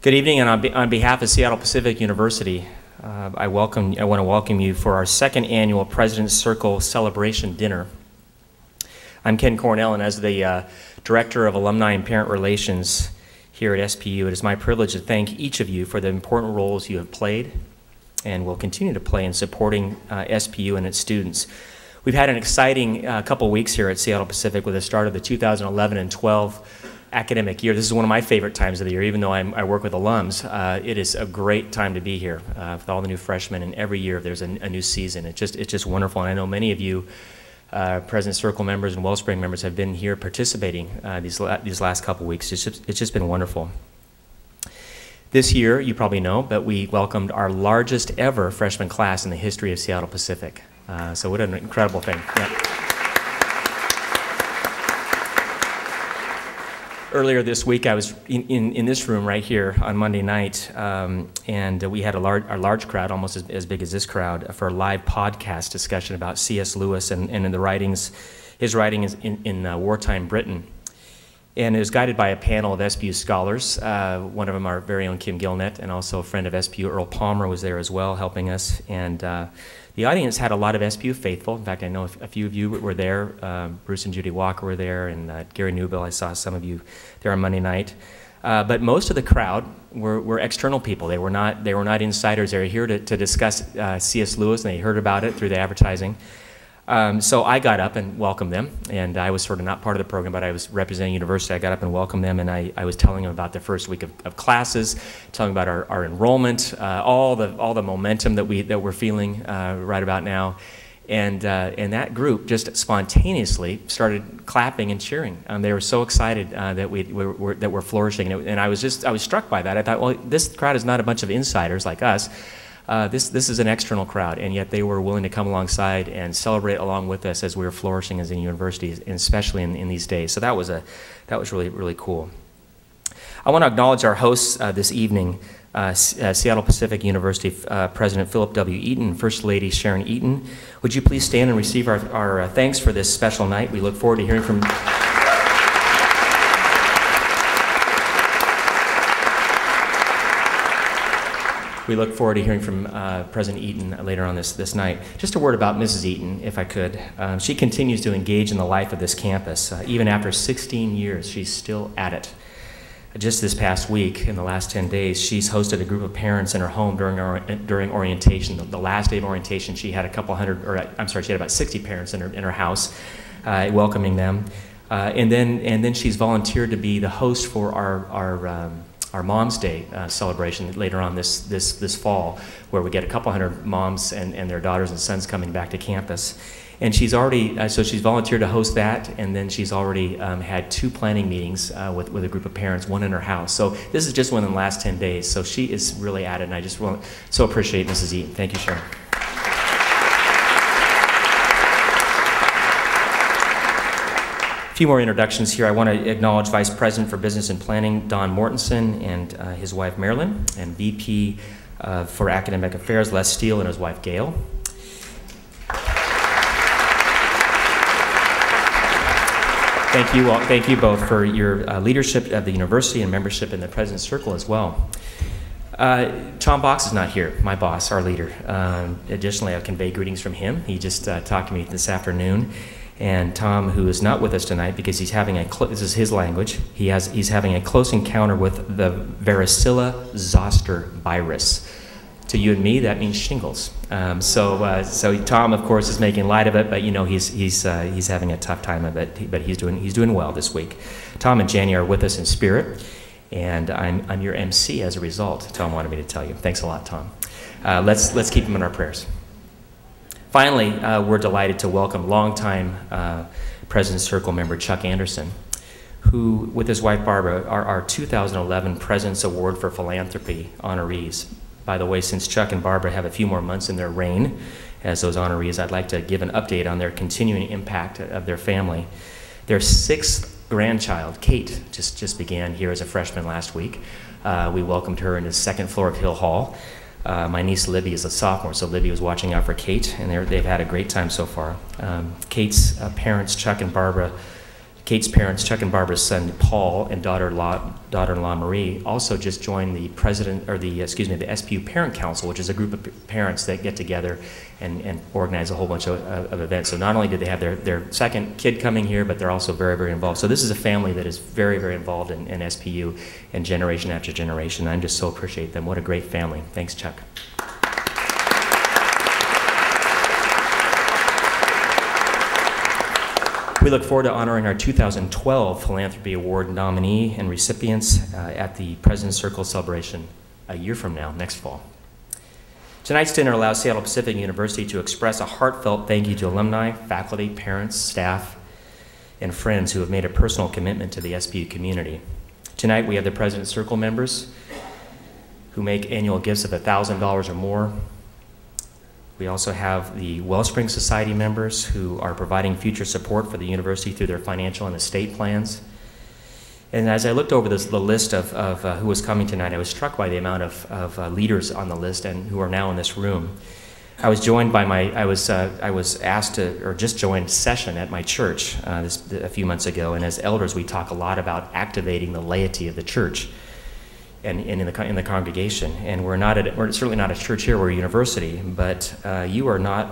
Good evening, and on behalf of Seattle Pacific University, I want to welcome you for our second annual President's Circle Celebration Dinner. I'm Ken Cornell, and as the Director of Alumni and Parent Relations here at SPU, it is my privilege to thank each of you for the important roles you have played and will continue to play in supporting SPU and its students. We've had an exciting couple weeks here at Seattle Pacific with the start of the 2011 and 12 academic year. This is one of my favorite times of the year, even though I work with alums. It is a great time to be here with all the new freshmen, and every year there's a new season. It's just wonderful, and I know many of you President's Circle members and Wellspring members have been here participating these last couple weeks. It's just been wonderful. This year, you probably know, but we welcomed our largest ever freshman class in the history of Seattle Pacific. So what an incredible thing. Yeah. Earlier this week, I was in this room right here on Monday night, and we had a large crowd, almost as big as this crowd, for a live podcast discussion about C.S. Lewis and his writings in wartime Britain. And it was guided by a panel of SPU scholars. One of them, our very own Kim Gilnett, and also a friend of SPU, Earl Palmer, was there as well, helping us. And the audience had a lot of SPU faithful. In fact, I know a few of you were there. Bruce and Judy Walker were there, and Gary Newbill, I saw some of you there on Monday night. But most of the crowd were external people. They were not insiders. They were here to discuss C.S. Lewis, and they heard about it through the advertising. So I got up and welcomed them, and I was sort of not part of the program, but I was representing university. I got up and welcomed them, and I was telling them about the first week of classes, telling them about our enrollment, all the momentum that we're feeling right about now, and that group just spontaneously started clapping and cheering. They were so excited that we're flourishing, and I was struck by that. I thought, well, this crowd is not a bunch of insiders like us. This is an external crowd, and yet they were willing to come alongside and celebrate along with us as we were flourishing as a university, and especially in these days. So that was really cool. I want to acknowledge our hosts this evening, Seattle Pacific University President Philip W. Eaton and First Lady Sharon Eaton. Would you please stand and receive our thanks for this special night? We look forward to hearing from President Eaton later on this night. Just a word about Mrs. Eaton, if I could. She continues to engage in the life of this campus. Even after 16 years, she's still at it. Just this past week, in the last 10 days, she's hosted a group of parents in her home during orientation. The last day of orientation, she had she had about 60 parents in her house, welcoming them. And then she's volunteered to be the host for our Mom's Day celebration later on this fall, where we get a couple hundred moms and their daughters and sons coming back to campus. And she's already, so she's volunteered to host that, and then she's already had 2 planning meetings with a group of parents, one in her house. So this is just one in the last 10 days, so she is really at it, and I just so appreciate Mrs. Eaton. Thank you, Sharon. A few more introductions here. I want to acknowledge Vice President for Business and Planning, Don Mortensen, and his wife, Marilyn, and VP for Academic Affairs, Les Steele, and his wife, Gail. Thank you both for your leadership at the university and membership in the President's Circle as well. Tom Box is not here, my boss, our leader. Additionally, I convey greetings from him. He just talked to me this afternoon. And Tom, who is not with us tonight because he's having this is his language, he's having a close encounter with the varicella zoster virus. To you and me, that means shingles. So Tom, of course, is making light of it, but you know he's having a tough time of it. But he's doing well this week. Tom and Janie are with us in spirit, and I'm your MC as a result. Tom wanted me to tell you. Thanks a lot, Tom. Let's keep him in our prayers. Finally, we're delighted to welcome longtime President's Circle member Chuck Anderson, who, with his wife Barbara, are our 2011 President's Award for Philanthropy honorees. By the way, since Chuck and Barbara have a few more months in their reign as those honorees, I'd like to give an update on their continuing impact of their family. Their 6th grandchild, Kate, just began here as a freshman last week. We welcomed her in the 2nd floor of Hill Hall. My niece Libby is a sophomore, so Libby was watching out for Kate, and they've had a great time so far. Kate's parents, Chuck and Barbara, Kate's parents, Chuck and Barbara's son Paul and daughter-in-law Marie, also just joined the the SPU Parent Council, which is a group of parents that get together and organize a whole bunch of events. So not only did they have their second kid coming here, but they're also very, very involved. So this is a family that is very, very involved in SPU and generation after generation. I just so appreciate them. What a great family. Thanks, Chuck. We look forward to honoring our 2012 Philanthropy Award nominee and recipients at the President's Circle celebration a year from now, next fall. Tonight's dinner allows Seattle Pacific University to express a heartfelt thank you to alumni, faculty, parents, staff, and friends who have made a personal commitment to the SPU community. Tonight we have the President's Circle members who make annual gifts of $1,000 or more. We also have the Wellspring Society members who are providing future support for the university through their financial and estate plans. And as I looked over the list of who was coming tonight, I was struck by the amount of leaders on the list and who are now in this room. I was joined by I was asked to, or just joined session at my church a few months ago, and as elders we talk a lot about activating the laity of the church and in the congregation. And we're certainly not a church here, we're a university, but you are not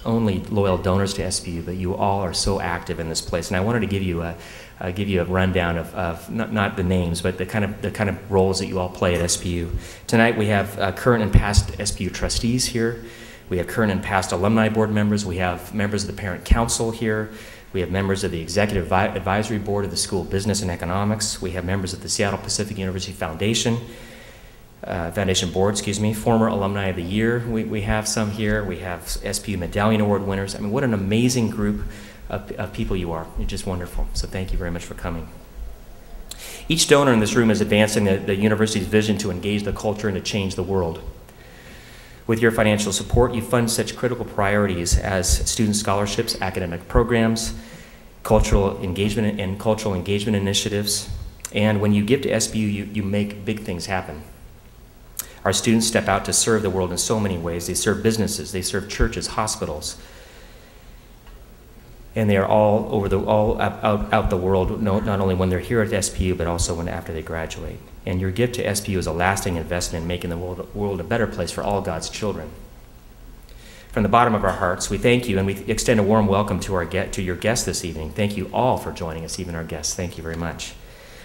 only loyal donors to SPU, but you all are so active in this place. And I wanted to give you a rundown of not the names, but the kind of roles that you all play at SPU. Tonight we have current and past SPU trustees here. We have current and past alumni board members. We have members of the Parent Council here. We have members of the Executive Advisory Board of the School of Business and Economics. We have members of the Seattle Pacific University Foundation Board, former Alumni of the Year. We have some here. We have SPU Medallion Award winners. I mean, what an amazing group of people you are. You're just wonderful. So thank you very much for coming. Each donor in this room is advancing the university's vision to engage the culture and to change the world. With your financial support, you fund such critical priorities as student scholarships, academic programs, cultural engagement initiatives, and when you give to SPU, you make big things happen. Our students step out to serve the world in so many ways. They serve businesses, they serve churches, hospitals, and they are all out the world, not only when they're here at SPU, but also after they graduate. And your gift to SPU is a lasting investment in making the world a better place for all God's children. From the bottom of our hearts, we thank you, and we extend a warm welcome to your guests this evening. Thank you all for joining us, even our guests. Thank you very much.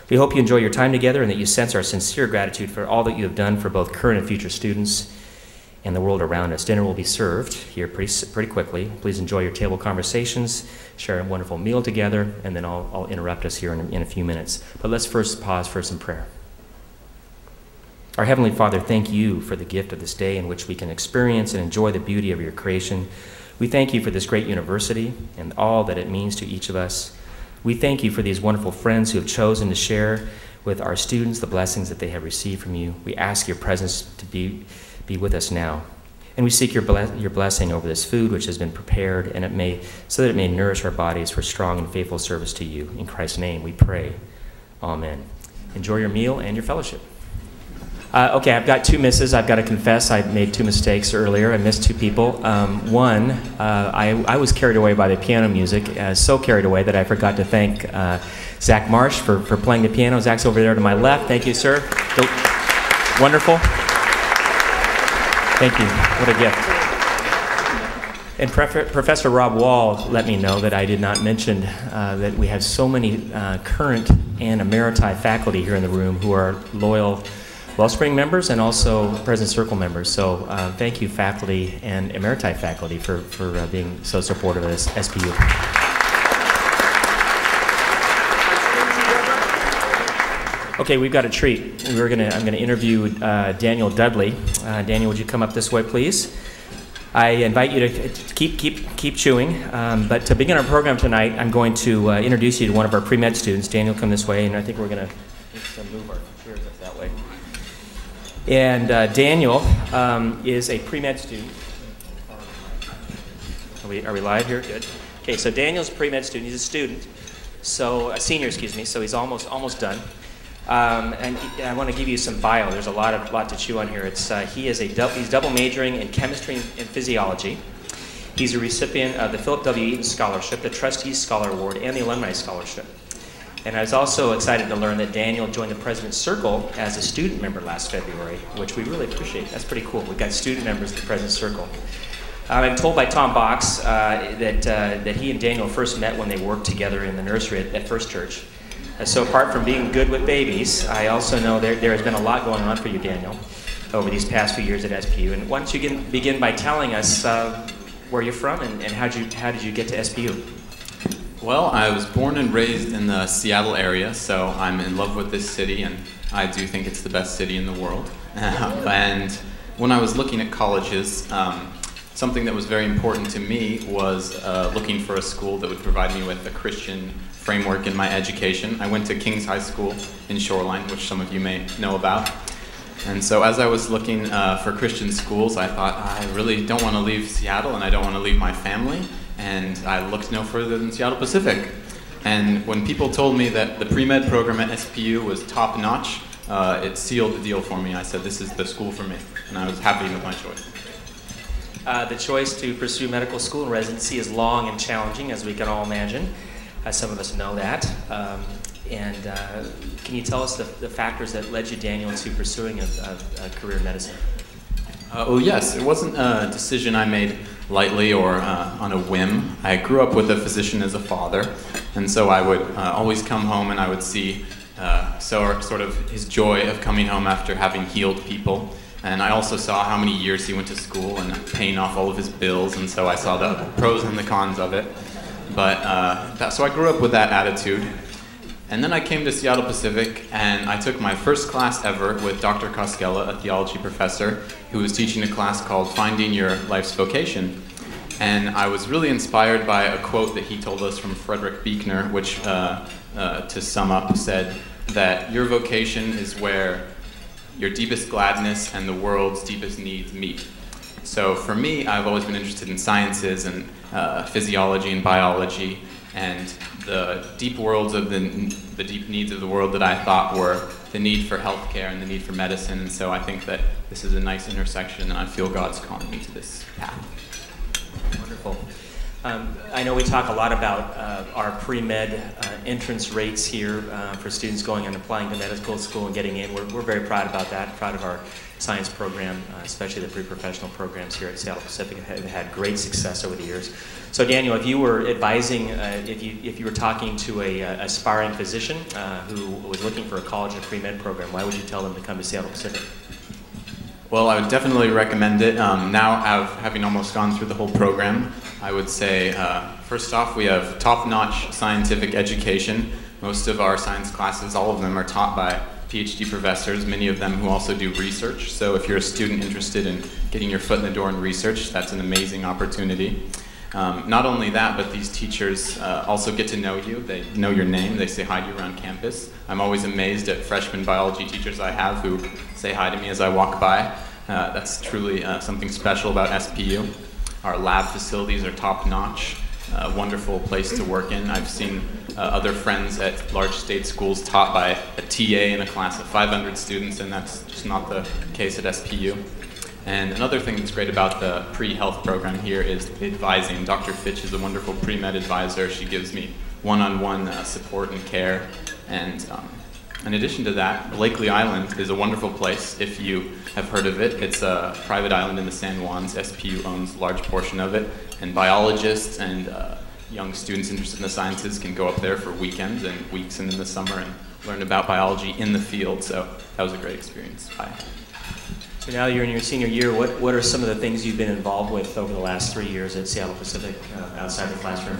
We hope you enjoy your time together and that you sense our sincere gratitude for all that you have done for both current and future students and the world around us. Dinner will be served here pretty quickly. Please enjoy your table conversations, share a wonderful meal together, and then I'll interrupt us here in a few minutes. But let's first pause for some prayer. Our Heavenly Father, thank you for the gift of this day in which we can experience and enjoy the beauty of your creation. We thank you for this great university and all that it means to each of us. We thank you for these wonderful friends who have chosen to share with our students the blessings that they have received from you. We ask your presence to be with us now. And we seek your blessing over this food which has been prepared, and so that it may nourish our bodies for strong and faithful service to you. In Christ's name we pray. Amen. Enjoy your meal and your fellowship. Okay, I've got two misses. I've got to confess I made two mistakes earlier. I missed two people. One, I was carried away by the piano music, so carried away that I forgot to thank Zach Marsh for playing the piano. Zach's over there to my left. Thank you, sir. Wonderful. Thank you. What a gift. And Professor Rob Wall let me know that I did not mention that we have so many current and emeriti faculty here in the room who are loyal Wellspring members and also President's Circle members. So thank you, faculty and emeriti faculty, for being so supportive of this SPU. Okay, we've got a treat. I'm going to interview Daniel Dudley. Daniel, would you come up this way, please? I invite you to keep chewing, but to begin our program tonight, I'm going to introduce you to one of our pre-med students. Daniel, come this way, and I think we're going to move our chairs up that way. And Daniel is a pre-med student. Are we live here? Good. Okay, so Daniel's a pre-med student. He's a student, so a senior, excuse me. So he's almost done. And I want to give you some bio. There's a lot to chew on here. He's double majoring in chemistry and physiology. He's a recipient of the Philip W. Eaton Scholarship, the Trustees Scholar Award, and the Alumni Scholarship. And I was also excited to learn that Daniel joined the President's Circle as a student member last February, which we really appreciate. That's pretty cool. We've got student members of the President's Circle. I'm told by Tom Box that he and Daniel first met when they worked together in the nursery at First Church. So apart from being good with babies, I also know there has been a lot going on for you, Daniel, over these past few years at SPU. And why don't you begin by telling us where you're from and how did you get to SPU? Well, I was born and raised in the Seattle area, so I'm in love with this city, and I do think it's the best city in the world. And when I was looking at colleges, something that was very important to me was looking for a school that would provide me with a Christian framework in my education. I went to King's High School in Shoreline, which some of you may know about. And so as I was looking for Christian schools, I thought, I really don't want to leave Seattle, and I don't want to leave my family. And I looked no further than Seattle Pacific. And when people told me that the pre-med program at SPU was top-notch, it sealed the deal for me. I said, this is the school for me. And I was happy with my choice. The choice to pursue medical school and residency is long and challenging, as we can all imagine. Some of us know that. Can you tell us the factors that led you, Daniel, to pursuing a career in medicine? Well, yes, it wasn't a decision I made lightly or on a whim. I grew up with a physician as a father, and so I would always come home and I would see sort of his joy of coming home after having healed people. And I also saw how many years he went to school and paying off all of his bills, and so I saw the pros and the cons of it. But so I grew up with that attitude. And then I came to Seattle Pacific, and I took my first class ever with Dr. Koskela, a theology professor, who was teaching a class called Finding Your Life's Vocation. And I was really inspired by a quote that he told us from Frederick Buechner, which, to sum up, said that your vocation is where your deepest gladness and the world's deepest needs meet. So for me, I've always been interested in sciences and physiology and biology, and the deep worlds of the deep needs of the world that I thought were the need for healthcare and the need for medicine. And so I think that this is a nice intersection, and I feel God's calling me to this path. Wonderful. I know we talk a lot about our pre-med entrance rates here for students going and applying to medical school and getting in. We're very proud about that, proud of our science program, especially the pre-professional programs here at Seattle Pacific have had great success over the years. So Daniel, if you were advising, if you were talking to a aspiring physician who was looking for a college and pre-med program, why would you tell them to come to Seattle Pacific? Well, I would definitely recommend it. Now, having almost gone through the whole program, I would say, first off, we have top-notch scientific education. Most of our science classes, all of them, are taught by PhD professors, many of them who also do research. So if you're a student interested in getting your foot in the door in research, that's an amazing opportunity. Not only that, but these teachers also get to know you. They know your name. They say hi to you around campus. I'm always amazed at freshman biology teachers I have who say hi to me as I walk by. That's truly something special about SPU. Our lab facilities are top-notch. A wonderful place to work in. I've seen other friends at large state schools taught by a TA in a class of 500 students, and that's just not the case at SPU. And another thing that's great about the pre-health program here is the advising. Dr. Fitch is a wonderful pre-med advisor. She gives me one-on-one support and care. And in addition to that, Blakely Island is a wonderful place if you have heard of it. It's a private island in the San Juans. SPU owns a large portion of it. And biologists and young students interested in the sciences can go up there for weekends and weeks and in the summer and learn about biology in the field. So that was a great experience. Bye. So now you're in your senior year. What are some of the things you've been involved with over the last 3 years at Seattle Pacific outside the classroom?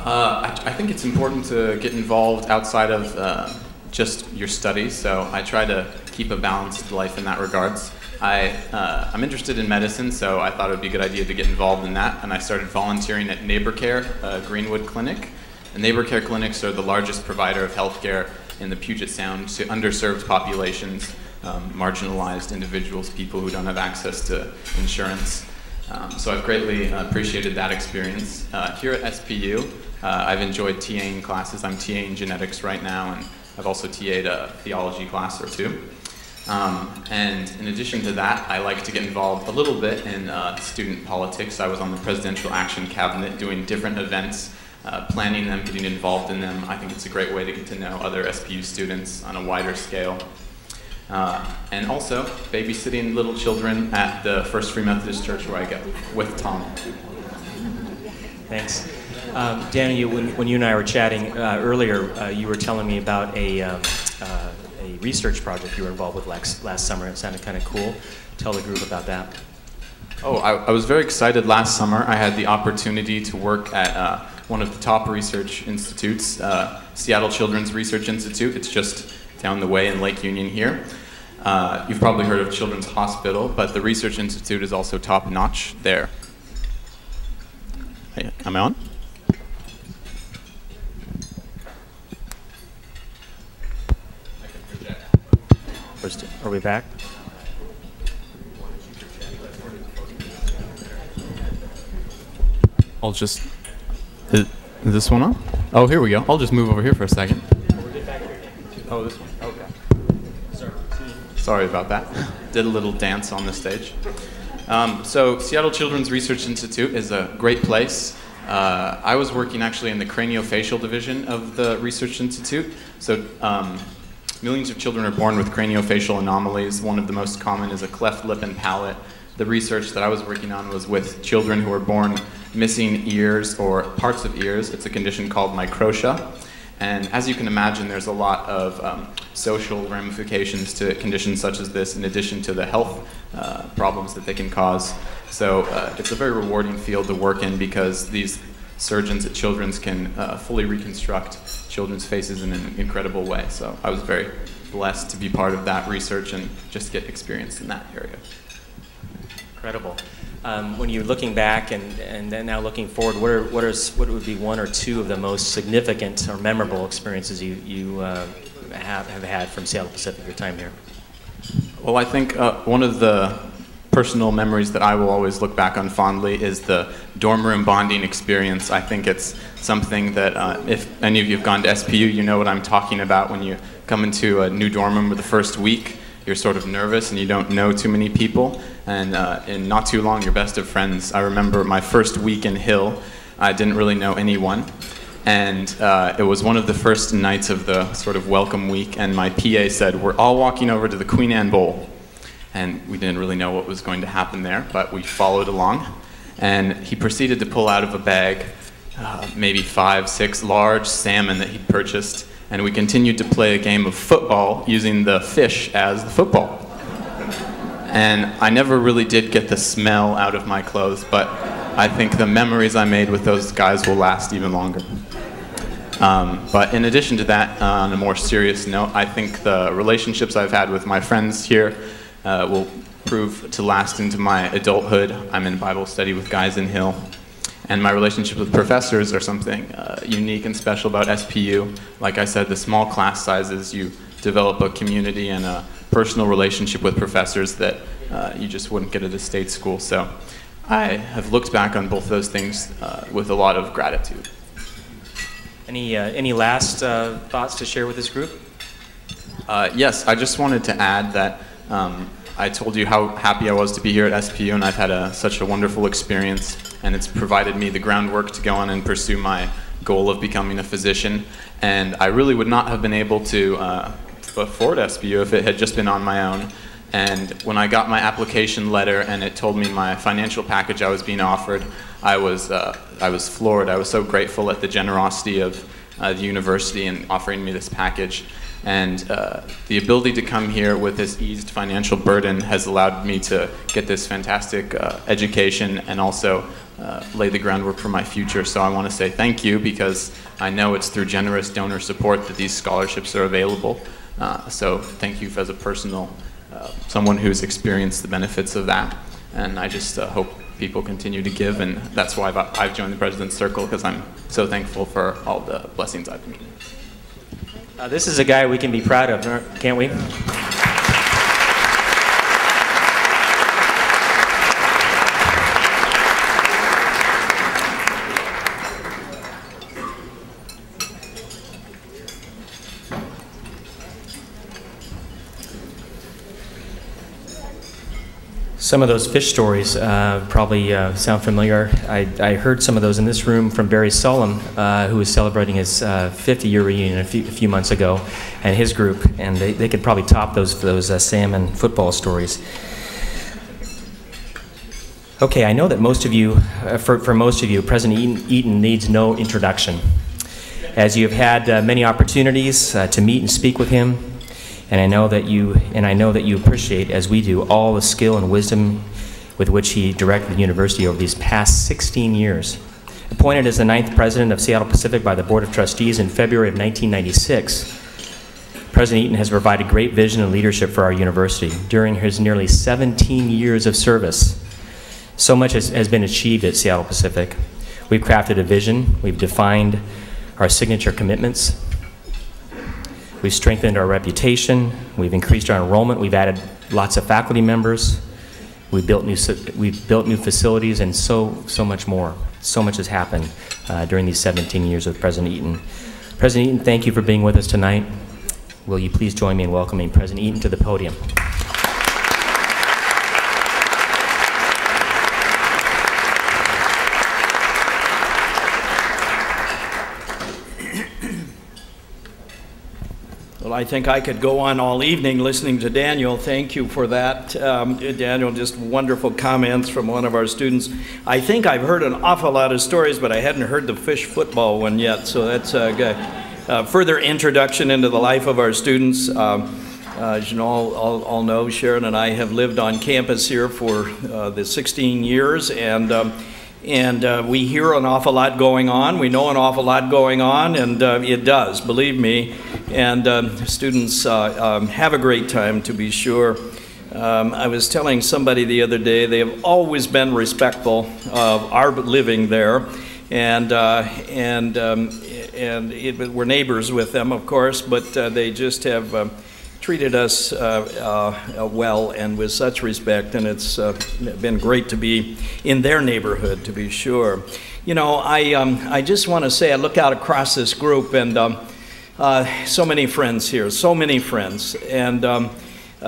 I think it's important to get involved outside of just your studies, so I try to keep a balanced life in that regards. I'm interested in medicine, so I thought it would be a good idea to get involved in that, and I started volunteering at Neighbor Care, Greenwood Clinic. And Neighbor Care clinics are the largest provider of healthcare in the Puget Sound to underserved populations, marginalized individuals, people who don't have access to insurance. So I've greatly appreciated that experience. Here at SPU, I've enjoyed TAing classes. I'm TAing genetics right now, and I've also TA'd a theology class or two. And in addition to that, I like to get involved a little bit in student politics. I was on the Presidential Action Cabinet doing different events planning them, getting involved in them. I think it's a great way to get to know other SPU students on a wider scale. And also babysitting little children at the First Free Methodist Church where I go with Tom. Thanks. Daniel, when you and I were chatting earlier, you were telling me about a research project you were involved with last summer. It sounded kind of cool. Tell the group about that. Oh, I was very excited last summer. I had the opportunity to work at one of the top research institutes, Seattle Children's Research Institute. It's just down the way in Lake Union here. You've probably heard of Children's Hospital, but the Research Institute is also top-notch there. Hey, am I on? Are we back? I'll just... Is this one on? Oh, here we go. I'll just move over here for a second. Oh, this one. Okay. Sorry about that. Did a little dance on the stage. So Seattle Children's Research Institute is a great place. I was working actually in the craniofacial division of the Research Institute. So millions of children are born with craniofacial anomalies. One of the most common is a cleft lip and palate. The research that I was working on was with children who were born missing ears or parts of ears. It's a condition called microtia. And as you can imagine, there's a lot of social ramifications to conditions such as this, in addition to the health problems that they can cause. So it's a very rewarding field to work in because these surgeons at Children's can fully reconstruct children's faces in an incredible way. So I was very blessed to be part of that research and just get experience in that area. Incredible. When you're looking back and then now looking forward, what would be one or two of the most significant or memorable experiences you have had from Seattle Pacific, your time here? Well, I think one of the personal memories that I will always look back on fondly is the dorm room bonding experience. I think it's something that if any of you have gone to SPU, you know what I'm talking about. When you come into a new dorm room for the first week, you're sort of nervous and you don't know too many people, and in not too long you're best of friends. I remember my first week in Hill, I didn't really know anyone, and it was one of the first nights of the sort of welcome week, and my PA said, "We're all walking over to the Queen Anne Bowl." And we didn't really know what was going to happen there, but we followed along, and he proceeded to pull out of a bag maybe 5, 6 large salmon that he'd purchased, and we continued to play a game of football using the fish as the football. And I never really did get the smell out of my clothes, but I think the memories I made with those guys will last even longer. But in addition to that, on a more serious note, I think the relationships I've had with my friends here will prove to last into my adulthood. I'm in Bible study with guys in Hill. And my relationship with professors are something unique and special about SPU. Like I said, the small class sizes, you develop a community and a personal relationship with professors that you just wouldn't get at a state school. So I have looked back on both those things with a lot of gratitude. Any last thoughts to share with this group? Yes, I just wanted to add that I told you how happy I was to be here at SPU, and I've had such a wonderful experience, and it's provided me the groundwork to go on and pursue my goal of becoming a physician. And I really would not have been able to afford SPU if it had just been on my own. And when I got my application letter and it told me my financial package I was being offered, I was floored. I was so grateful at the generosity of the university in offering me this package. And the ability to come here with this eased financial burden has allowed me to get this fantastic education and also lay the groundwork for my future. So I want to say thank you, because I know it's through generous donor support that these scholarships are available. So thank you as a personal, someone who's experienced the benefits of that. And I just hope people continue to give, and that's why I've joined the President's Circle, because I'm so thankful for all the blessings I've been getting. This is a guy we can be proud of, can't we? Some of those fish stories probably sound familiar. I heard some of those in this room from Barry Solom, who was celebrating his 50-year reunion a few months ago, and his group, and they could probably top those salmon football stories. Okay, I know that most of you, for most of you, President Eaton needs no introduction, as you have had many opportunities to meet and speak with him. And I know that you appreciate, as we do, all the skill and wisdom with which he directed the university over these past 16 years. Appointed as the 9th president of Seattle Pacific by the Board of Trustees in February of 1996, President Eaton has provided great vision and leadership for our university during his nearly 17 years of service. So much has been achieved at Seattle Pacific. We've crafted a vision, we've defined our signature commitments, we've strengthened our reputation, we've increased our enrollment, we've added lots of faculty members, we've built new facilities, and so much more. So much has happened during these 17 years with President Eaton. President Eaton, thank you for being with us tonight. Will you please join me in welcoming President Eaton to the podium? Well, I think I could go on all evening listening to Daniel. Thank you for that. Daniel, just wonderful comments from one of our students. I think I've heard an awful lot of stories, but I hadn't heard the fish football one yet, so that's a further introduction into the life of our students. As you all know, Sharon and I have lived on campus here for the 16 years, and we hear an awful lot going on. We know an awful lot going on, and it does, believe me. And students have a great time, to be sure. I was telling somebody the other day, they have always been respectful of our living there, and we're neighbors with them, of course, but they just have treated us well and with such respect, and it's been great to be in their neighborhood, to be sure. You know, I just want to say, I look out across this group, and so many friends here, so many friends, and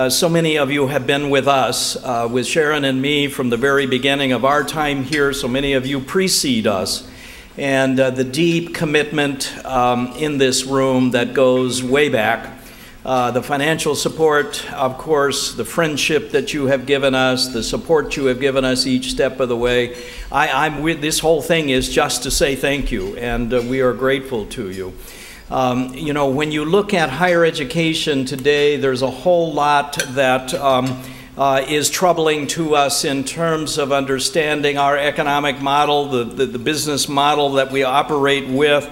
so many of you have been with us, with Sharon and me from the very beginning of our time here. So many of you precede us, and the deep commitment in this room that goes way back. The financial support, of course, the friendship that you have given us, the support you have given us each step of the way. This whole thing is just to say thank you, and we are grateful to you. You know, when you look at higher education today, there's a whole lot that is troubling to us in terms of understanding our economic model, the business model that we operate with.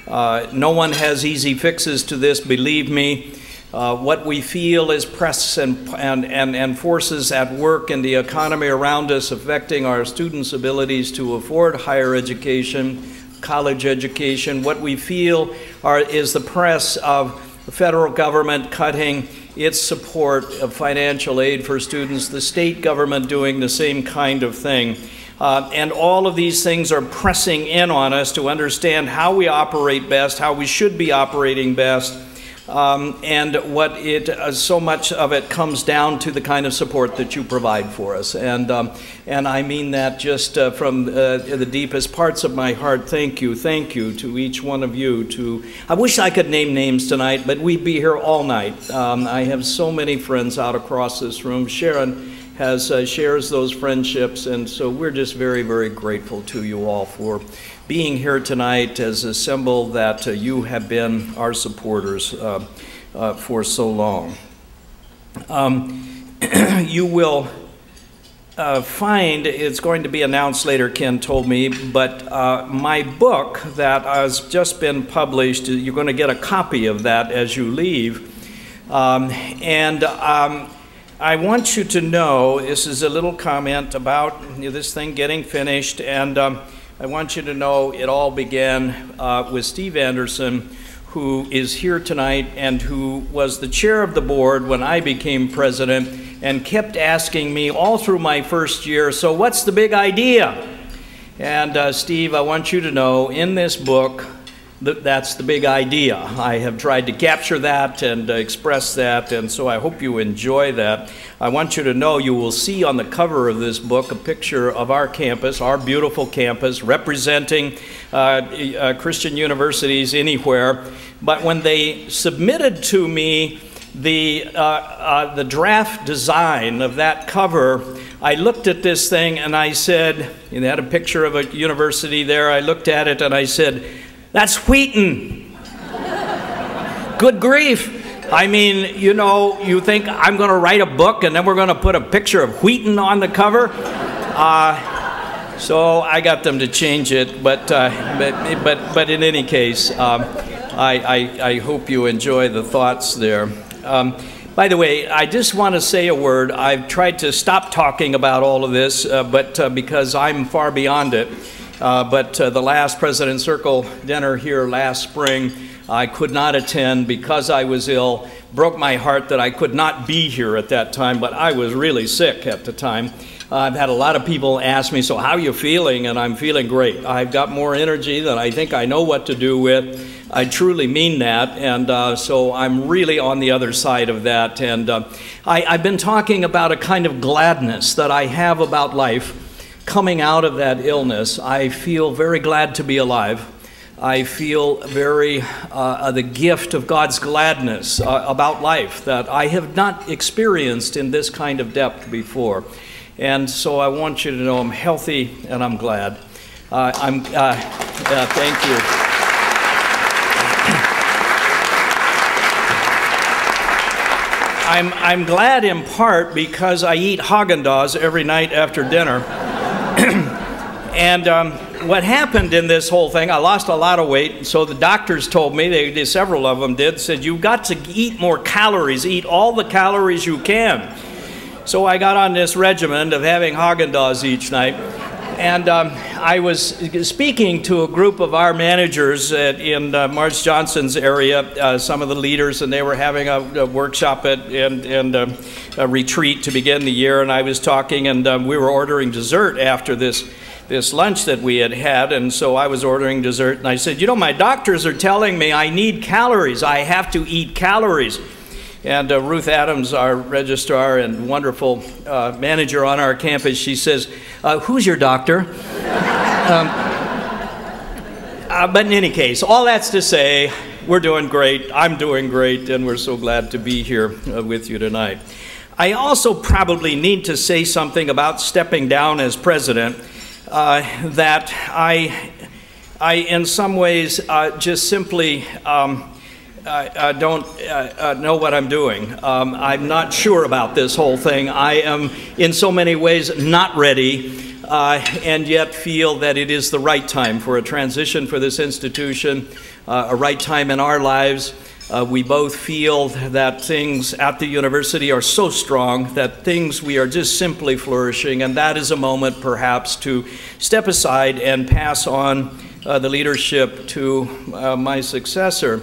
No one has easy fixes to this, believe me. What we feel is press and forces at work in the economy around us affecting our students' abilities to afford higher education, college education. What we feel is the press of the federal government cutting its support of financial aid for students, the state government doing the same kind of thing. And all of these things are pressing in on us to understand how we operate best, how we should be operating best. And what so much of it comes down to the kind of support that you provide for us. And I mean that just from the deepest parts of my heart. Thank you to each one of you. I wish I could name names tonight, but we'd be here all night. I have so many friends out across this room. Sharon shares those friendships, and so we're just very, very grateful to you all for being here tonight as a symbol that you have been our supporters for so long. You will find, it's going to be announced later, Ken told me, but my book that has just been published, you're going to get a copy of that as you leave. I want you to know, this is a little comment about this thing getting finished, and I want you to know it all began with Steve Anderson, who is here tonight and who was the chair of the board when I became president and kept asking me all through my first year, so what's the big idea? And Steve, I want you to know, in this book, that's the big idea. I have tried to capture that and express that, and so I hope you enjoy that. I want you to know you will see on the cover of this book a picture of our campus, our beautiful campus, representing Christian universities anywhere. But when they submitted to me the draft design of that cover, I looked at this thing and I said, it had a picture of a university there, I looked at it and I said, "That's Eaton." Good grief. I mean, you know, you think I'm going to write a book and then we're going to put a picture of Eaton on the cover? So I got them to change it, but in any case, I hope you enjoy the thoughts there. By the way, I just want to say a word. I've tried to stop talking about all of this, because I'm far beyond it. But the last President's Circle dinner here last spring, I could not attend because I was ill. Broke my heart that I could not be here at that time, but I was really sick at the time. I've had a lot of people ask me, "So how are you feeling?" And I'm feeling great. I've got more energy than I think I know what to do with. I truly mean that, and so I'm really on the other side of that. And I've been talking about a kind of gladness that I have about life coming out of that illness. I feel very glad to be alive. I feel very the gift of God's gladness about life that I have not experienced in this kind of depth before. And so I want you to know I'm healthy and I'm glad. Thank you. I'm glad in part because I eat Haagen-Dazs every night after dinner. And what happened in this whole thing, I lost a lot of weight, so the doctors told me, several of them did, said, "You've got to eat more calories, eat all the calories you can." So I got on this regimen of having Haagen-Dazs each night. And I was speaking to a group of our managers in Marge Johnson's area, some of the leaders, and they were having a workshop and a retreat to begin the year. And I was talking, and we were ordering dessert after this lunch that we had had. And so I was ordering dessert, and I said, "You know, my doctors are telling me I need calories. I have to eat calories." And Ruth Adams, our registrar and wonderful manager on our campus, she says, "Who's your doctor?" But in any case, all that's to say, we're doing great, I'm doing great, and we're so glad to be here with you tonight. I also probably need to say something about stepping down as president, that I in some ways just simply I don't know what I'm doing. I'm not sure about this whole thing. I am in so many ways not ready, and yet feel that it is the right time for a transition for this institution, a right time in our lives. We both feel that things at the university are so strong, that we are just simply flourishing, and that is a moment perhaps to step aside and pass on the leadership to my successor.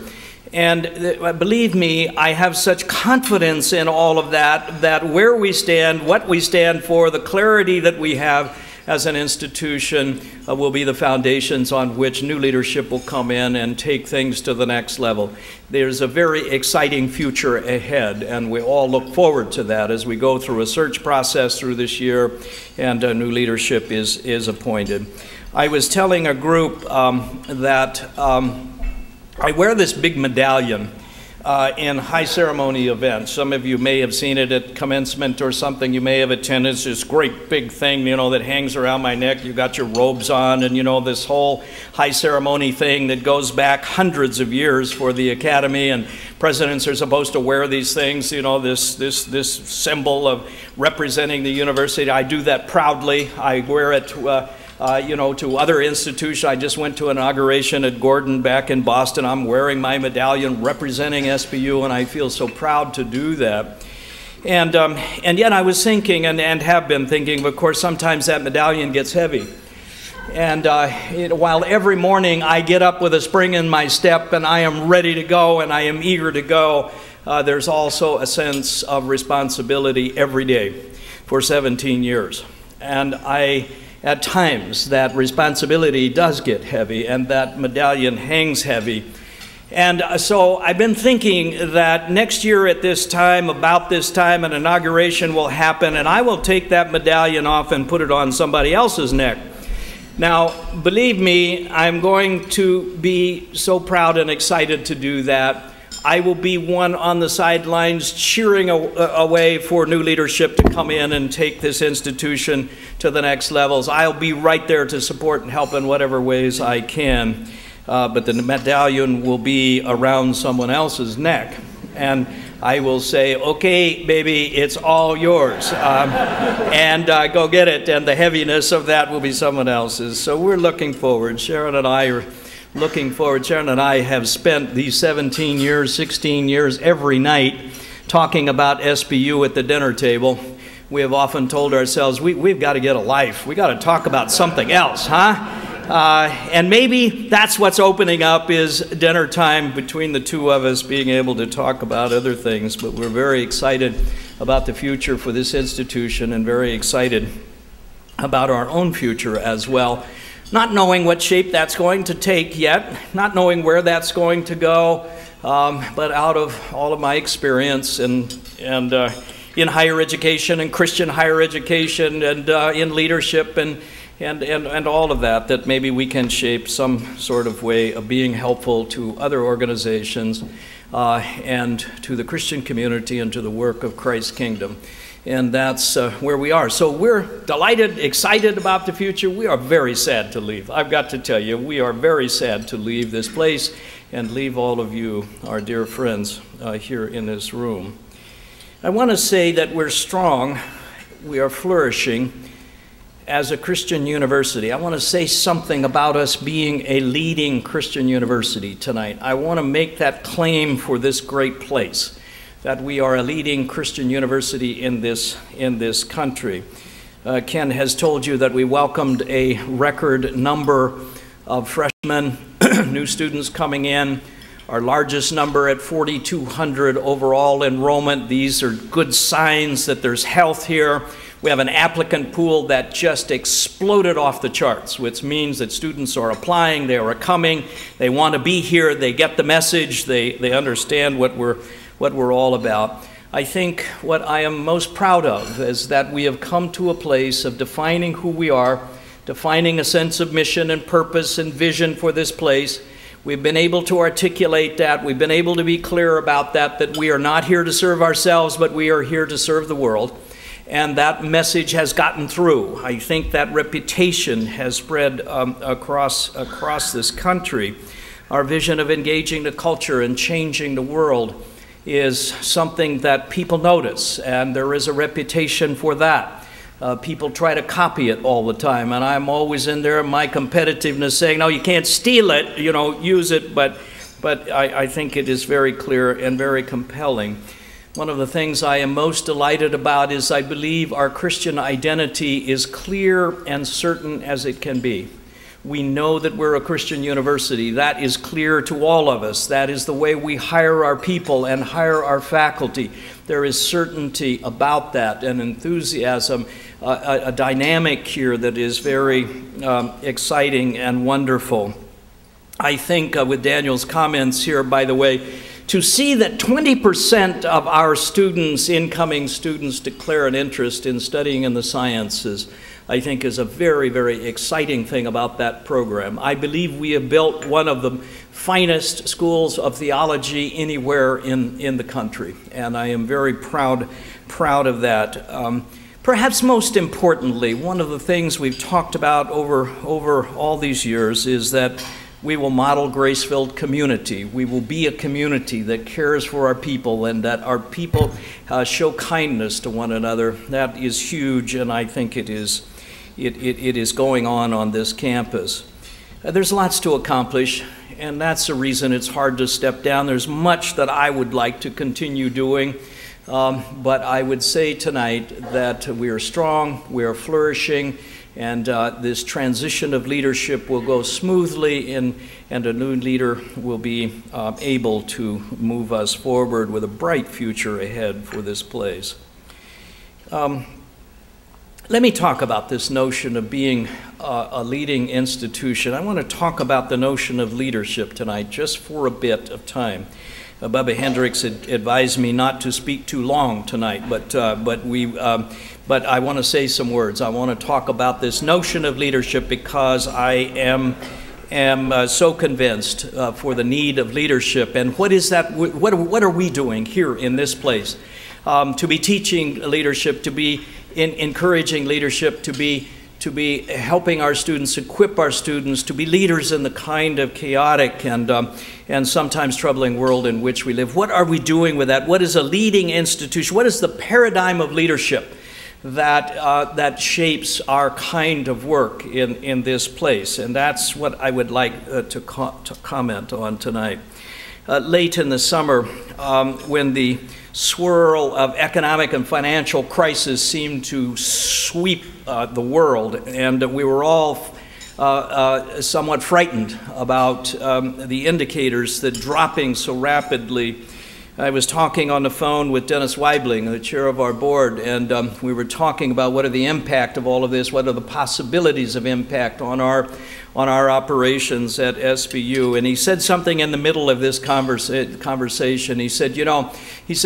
And believe me, I have such confidence in all of that, that where we stand, what we stand for, the clarity that we have as an institution will be the foundations on which new leadership will come in and take things to the next level. There's a very exciting future ahead, and we all look forward to that as we go through a search process through this year and new leadership is appointed. I was telling a group that I wear this big medallion in high ceremony events. Some of you may have seen it at commencement or something. You may have attended. It's this great big thing, you know, that hangs around my neck. You got your robes on, and you know, this whole high ceremony thing that goes back hundreds of years for the academy, and presidents are supposed to wear these things, you know, this symbol of representing the university. I do that proudly. I wear it you know, to other institutions. I just went to an inauguration at Gordon back in Boston. I'm wearing my medallion representing SBU, and I feel so proud to do that. And yet I was thinking, and have been thinking, of course, sometimes that medallion gets heavy. And while every morning I get up with a spring in my step and I am ready to go and I am eager to go, there's also a sense of responsibility every day for 17 years. And I at times that responsibility does get heavy and that medallion hangs heavy. And so I've been thinking that next year at this time, about this time, an inauguration will happen, and I will take that medallion off and put it on somebody else's neck. Now, believe me, I'm going to be so proud and excited to do that. I will be one on the sidelines cheering away for new leadership to come in and take this institution to the next levels. I'll be right there to support and help in whatever ways I can. But the medallion will be around someone else's neck. And I will say, okay, baby, it's all yours. And go get it. And the heaviness of that will be someone else's. So we're looking forward. Sharon and I are looking forward. Sharon and I have spent these 17 years, 16 years, every night talking about SBU at the dinner table. We have often told ourselves, we've got to get a life. We've got to talk about something else, huh? And maybe that's what's opening up, is dinner time between the two of us, being able to talk about other things. But we're very excited about the future for this institution and very excited about our own future as well. Not knowing what shape that's going to take yet, not knowing where that's going to go, but out of all of my experience and in higher education and Christian higher education and in leadership and all of that, that maybe we can shape some sort of way of being helpful to other organizations and to the Christian community and to the work of Christ's kingdom. And that's where we are. So we're delighted, excited about the future. We are very sad to leave. I've got to tell you, we are very sad to leave this place and leave all of you, our dear friends, here in this room. I want to say that we're strong, we are flourishing as a Christian university. I want to say something about us being a leading Christian university tonight. I want to make that claim for this great place, that we are a leading Christian university in this country. Ken has told you that we welcomed a record number of freshmen, new students coming in, our largest number at 4,200 overall enrollment. These are good signs that there's health here. We have an applicant pool that just exploded off the charts, which means that students are applying, they are coming, they want to be here, they get the message, they understand what we're all about. I think what I am most proud of is that we have come to a place of defining who we are, defining a sense of mission and purpose and vision for this place. We've been able to articulate that. We've been able to be clear about that we are not here to serve ourselves, but we are here to serve the world. And that message has gotten through. I think that reputation has spread across this country. Our vision of engaging the culture and changing the world is something that people notice, and there is a reputation for that. People try to copy it all the time, and I'm always in there, my competitiveness, saying, no, you can't steal it, you know, use it, but I think it is very clear and very compelling. One of the things I am most delighted about is I believe our Christian identity is clear and certain as it can be. We know that we're a Christian university. That is clear to all of us. That is the way we hire our people and hire our faculty. There is certainty about that and enthusiasm, a dynamic here that is very exciting and wonderful. I think with Daniel's comments here, by the way, to see that 20% of our students, incoming students, declare an interest in studying in the sciences, I think is a very, very exciting thing about that program. I believe we have built one of the finest schools of theology anywhere in the country, and I am very proud of that. Perhaps most importantly, one of the things we've talked about over all these years is that we will model grace-filled community. We will be a community that cares for our people and that our people show kindness to one another. That is huge, and I think it is going on this campus. There's lots to accomplish, and that's the reason it's hard to step down. There's much that I would like to continue doing, but I would say tonight that we are strong, we are flourishing, and this transition of leadership will go smoothly, and a new leader will be able to move us forward with a bright future ahead for this place. Let me talk about this notion of being a leading institution. I want to talk about the notion of leadership tonight, just for a bit of time. Bubba Hendricks advised me not to speak too long tonight, but I want to say some words. I want to talk about this notion of leadership because I am so convinced for the need of leadership. And what is that? What are we doing here in this place? To be teaching leadership, to be encouraging leadership, to be helping our students, equip our students to be leaders in the kind of chaotic and sometimes troubling world in which we live. What are we doing with that? What is a leading institution? What is the paradigm of leadership that shapes our kind of work in this place? And that's what I would like to comment on tonight. Late in the summer, when the swirl of economic and financial crisis seemed to sweep the world, and we were all somewhat frightened about the indicators that dropping so rapidly. I was talking on the phone with Dennis Weibling, the chair of our board, and we were talking about what are the impact of all of this, what are the possibilities of impact on our operations at SBU. And he said something in the middle of this conversation. He said, you know,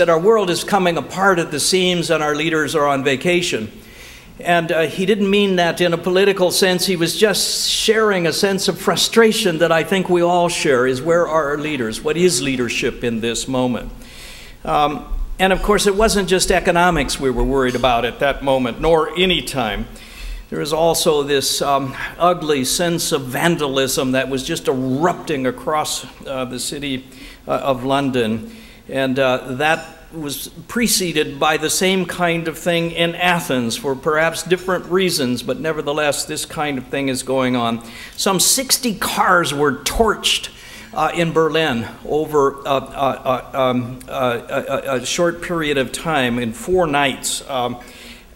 our world is coming apart at the seams and our leaders are on vacation. And he didn't mean that in a political sense. He was just sharing a sense of frustration that I think we all share, is where are our leaders? What is leadership in this moment? And of course, it wasn't just economics we were worried about at that moment, nor any time. There was also this ugly sense of vandalism that was just erupting across the city of London. And that was preceded by the same kind of thing in Athens for perhaps different reasons, but nevertheless, this kind of thing is going on. Some 60 cars were torched in Berlin over a short period of time in 4 nights.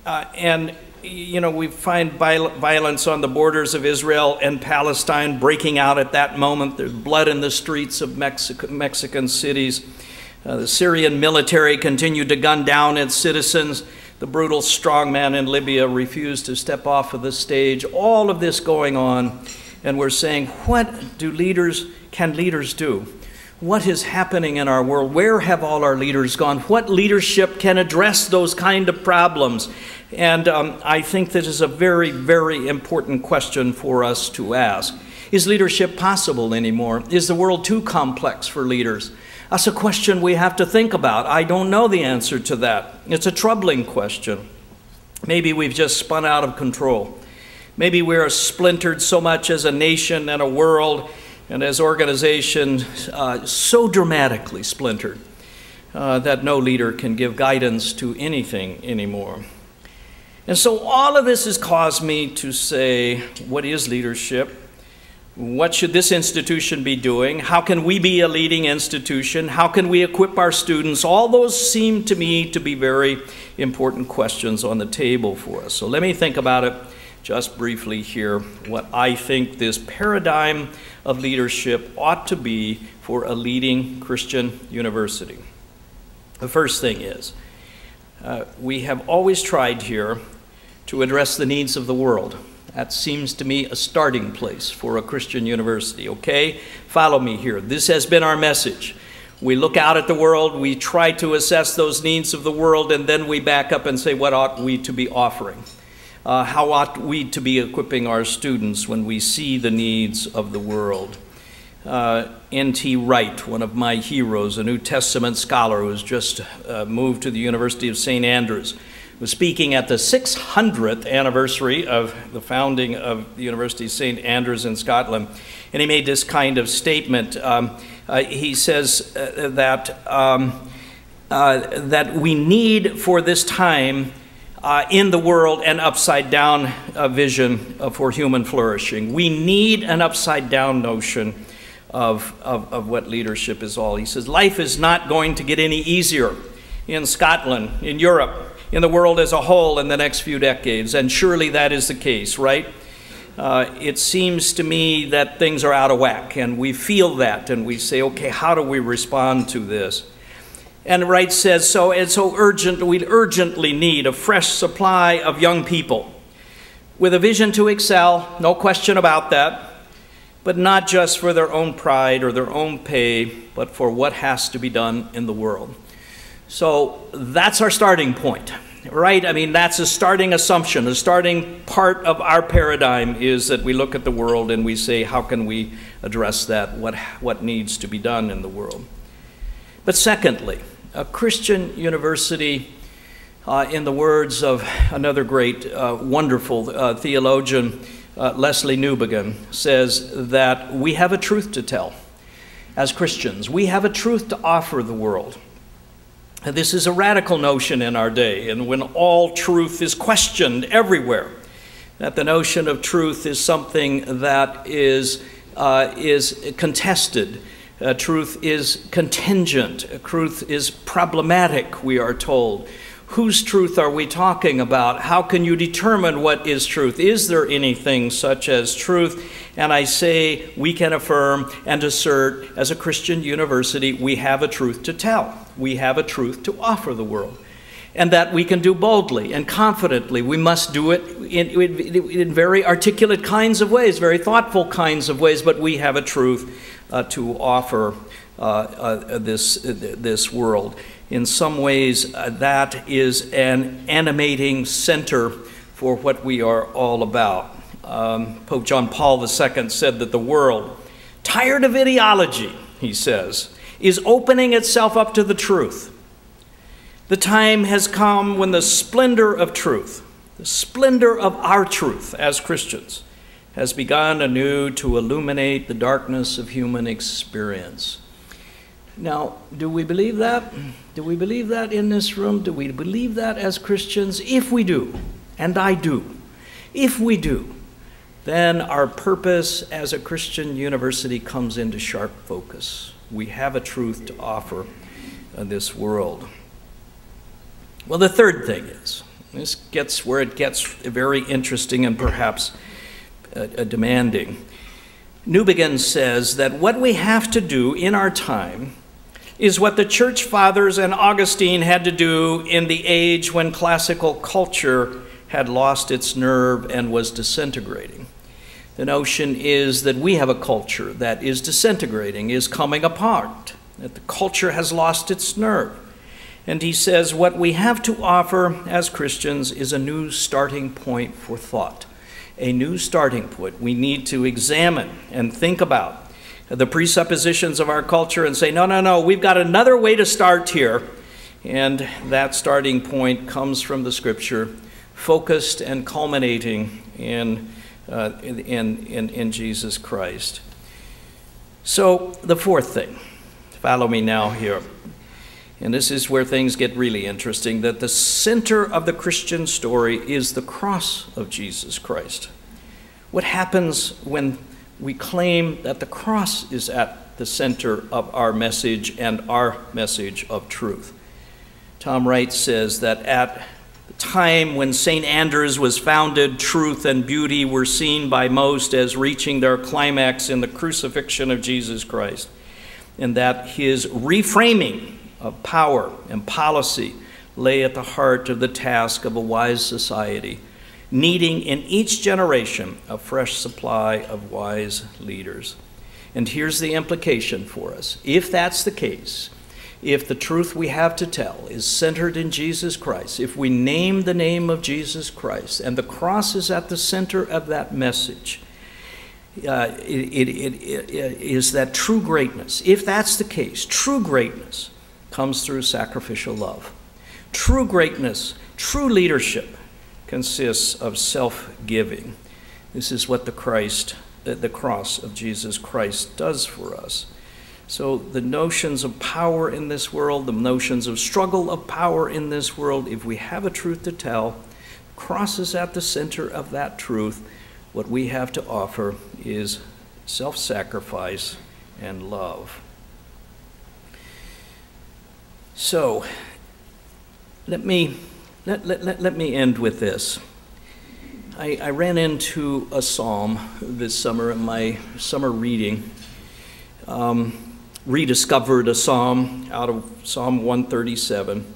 And you know, we find violence on the borders of Israel and Palestine breaking out at that moment. There's blood in the streets of Mexican cities. The Syrian military continued to gun down its citizens. The brutal strongman in Libya refused to step off of the stage. All of this going on, and we're saying, what can leaders do? What is happening in our world? Where have all our leaders gone? What leadership can address those kind of problems? And I think this is a very, very important question for us to ask. Is leadership possible anymore? Is the world too complex for leaders? That's a question we have to think about. I don't know the answer to that. It's a troubling question. Maybe we've just spun out of control. Maybe we're splintered so much as a nation and a world and as organizations so dramatically splintered that no leader can give guidance to anything anymore. And so all of this has caused me to say, what is leadership? What should this institution be doing? How can we be a leading institution? How can we equip our students? All those seem to me to be very important questions on the table for us. So let me think about it just briefly here, what I think this paradigm of leadership ought to be for a leading Christian university. The first thing is, we have always tried here to address the needs of the world. That seems to me a starting place for a Christian university, okay? Follow me here. This has been our message. We look out at the world, we try to assess those needs of the world, and then we back up and say, what ought we to be offering? How ought we to be equipping our students when we see the needs of the world? N.T. Wright, one of my heroes, a New Testament scholar who has just moved to the University of St. Andrews, was speaking at the 600th anniversary of the founding of the University of St. Andrews in Scotland, and he made this kind of statement. He says that we need for this time in the world an upside-down vision for human flourishing. We need an upside-down notion of what leadership is all. He says, life is not going to get any easier in Scotland, in Europe, in the world as a whole in the next few decades, and surely that is the case, right? It seems to me that things are out of whack, and we feel that, and we say, okay, how do we respond to this? And Wright says, we urgently need a fresh supply of young people with a vision to excel, no question about that, but not just for their own pride or their own pay, but for what has to be done in the world. So that's our starting point, right? I mean, that's a starting assumption. A starting part of our paradigm is that we look at the world and we say, how can we address that? What needs to be done in the world? But secondly, a Christian university, in the words of another great, wonderful theologian, Leslie Newbigin, says that we have a truth to tell as Christians. We have a truth to offer the world. This is a radical notion in our day, and when all truth is questioned everywhere, that the notion of truth is something that is contested. Truth is contingent. Truth is problematic, we are told. Whose truth are we talking about? How can you determine what is truth? Is there anything such as truth? And I say we can affirm and assert as a Christian university, we have a truth to tell. We have a truth to offer the world. And that we can do boldly and confidently. We must do it in very articulate kinds of ways, very thoughtful kinds of ways, but we have a truth to offer this world. In some ways, that is an animating center for what we are all about. Pope John Paul II said that the world, tired of ideology, he says, is opening itself up to the truth. The time has come when the splendor of truth, the splendor of our truth as Christians, has begun anew to illuminate the darkness of human experience. Now, do we believe that? Do we believe that in this room? Do we believe that as Christians? If we do, and I do, if we do, then our purpose as a Christian university comes into sharp focus. We have a truth to offer this world. Well, the third thing is, this gets where it gets very interesting and perhaps demanding. Newbigin says that what we have to do in our time is what the church fathers and Augustine had to do in the age when classical culture had lost its nerve and was disintegrating. The notion is that we have a culture that is disintegrating, is coming apart, that the culture has lost its nerve. And he says what we have to offer as Christians is a new starting point for thought, a new starting point. We need to examine and think about the presuppositions of our culture and say, no, we've got another way to start here. And that starting point comes from the Scripture, focused and culminating in Jesus Christ. So the fourth thing, follow me now here, and this is where things get really interesting, that the center of the Christian story is the cross of Jesus Christ. What happens when we claim that the cross is at the center of our message and our message of truth? Tom Wright says that at the time when St. Andrew's was founded, truth and beauty were seen by most as reaching their climax in the crucifixion of Jesus Christ, and that his reframing of power and policy lay at the heart of the task of a wise society, needing in each generation a fresh supply of wise leaders. And here's the implication for us. If that's the case, if the truth we have to tell is centered in Jesus Christ, if we name the name of Jesus Christ, and the cross is at the center of that message, it is that true greatness. If that's the case, true greatness comes through sacrificial love. True greatness, true leadership consists of self-giving. This is what the cross of Jesus Christ does for us. So the notions of power in this world, the notions of struggle of power in this world, if we have a truth to tell, the cross is at the center of that truth. What we have to offer is self-sacrifice and love. So let me end with this. I ran into a psalm this summer in my summer reading. Rediscovered a psalm out of Psalm 137.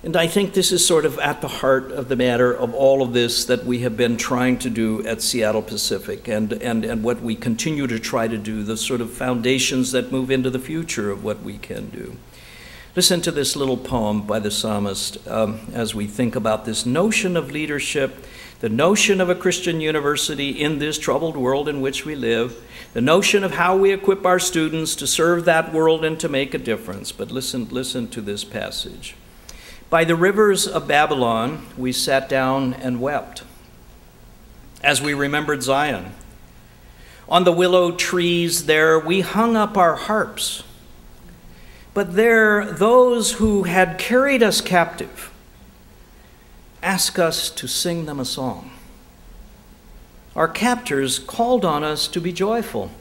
And I think this is sort of at the heart of the matter of all of this that we have been trying to do at Seattle Pacific and what we continue to try to do, the sort of foundations that move into the future of what we can do. Listen to this little poem by the psalmist as we think about this notion of leadership, the notion of a Christian university in this troubled world in which we live, the notion of how we equip our students to serve that world and to make a difference. But listen to this passage. By the rivers of Babylon, we sat down and wept as we remembered Zion. On the willow trees there, we hung up our harps. But there, those who had carried us captive asked us to sing them a song. Our captors called on us to be joyful.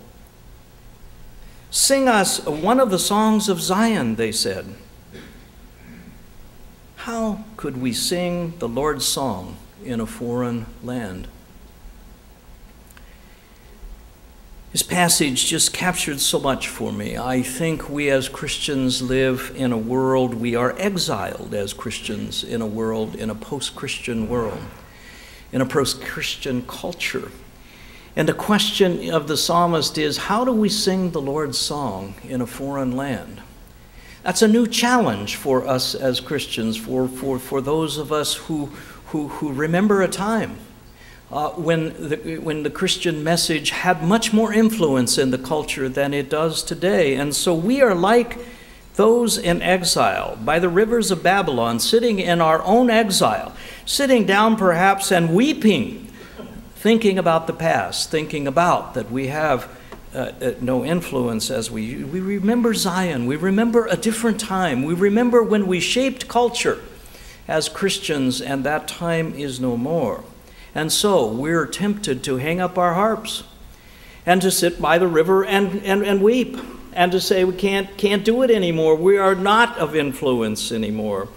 Sing us one of the songs of Zion, they said. How could we sing the Lord's song in a foreign land? This passage just captured so much for me. I think we as Christians live in a world, we are exiled as Christians in a world, in a post-Christian world, in a post-Christian culture. And the question of the psalmist is, how do we sing the Lord's song in a foreign land? That's a new challenge for us as Christians, for those of us who remember a time when the Christian message had much more influence in the culture than it does today. And so we are like those in exile by the rivers of Babylon, sitting in our own exile, sitting down perhaps and weeping, thinking about the past, thinking about that we have no influence as we remember Zion, we remember a different time, we remember when we shaped culture as Christians, and that time is no more. And so we're tempted to hang up our harps and to sit by the river and weep and to say we can't do it anymore. We are not of influence anymore.